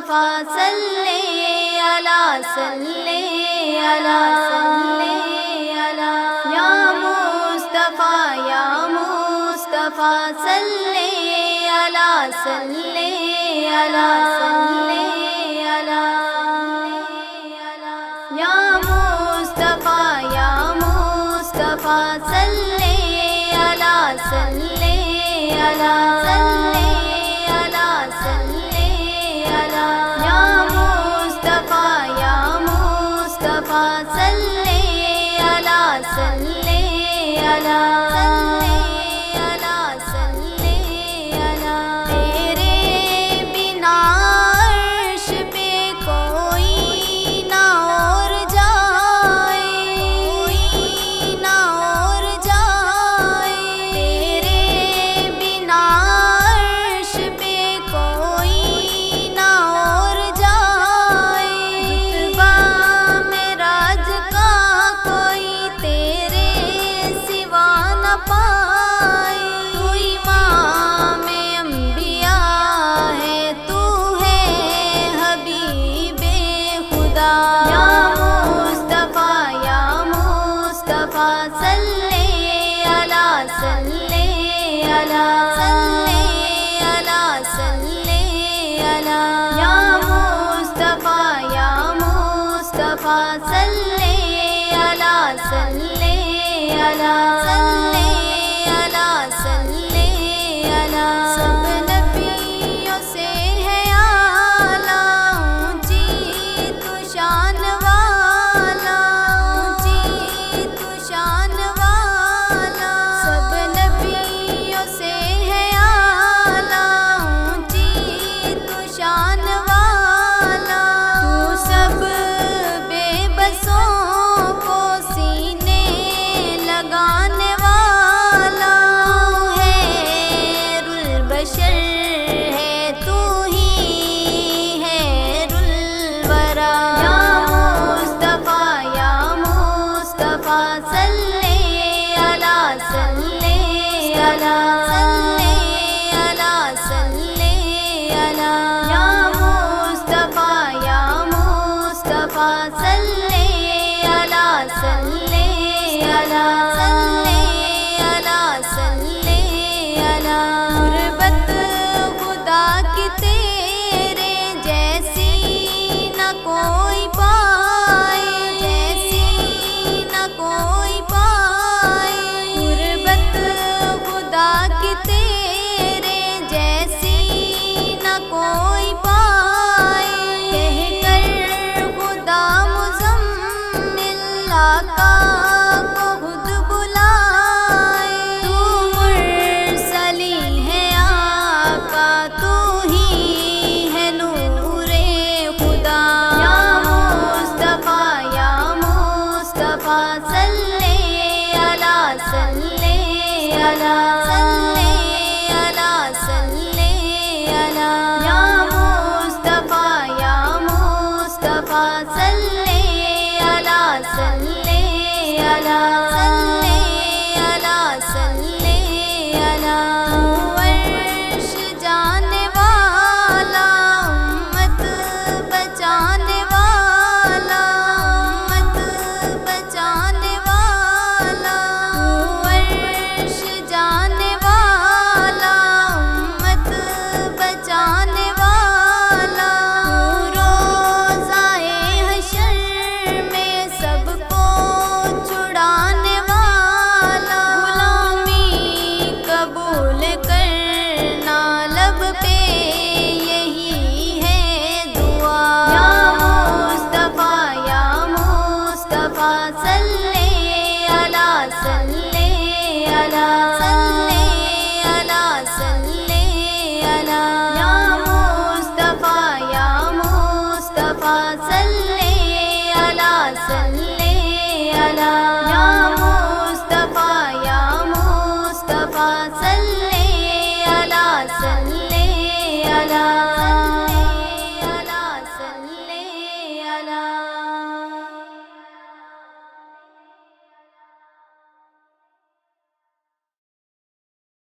مصطفیٰ صلی علی صلی علی صلی علی یا مصطفیٰ صلی علی صلی علی صلی علی یا مصطفیٰ صلی علی صلی علی صلی علی صلی علی یا مصطفیٰ صلی علی صلی علی صلی علی صلی علی تیرے بنا عرش پہ کوئی نہ اور جائے، کوئی نہ اور جائے، تیرے بنا عرش پہ کوئی نہ اور جائے، رتبہ معراج کا کوئی تیرے سوا نہ پائے، تو امام انبیاء ہے، تو ہے حبیب خدا یا مصطفیٰ صلی علی صلی علی صلی علی صلی علی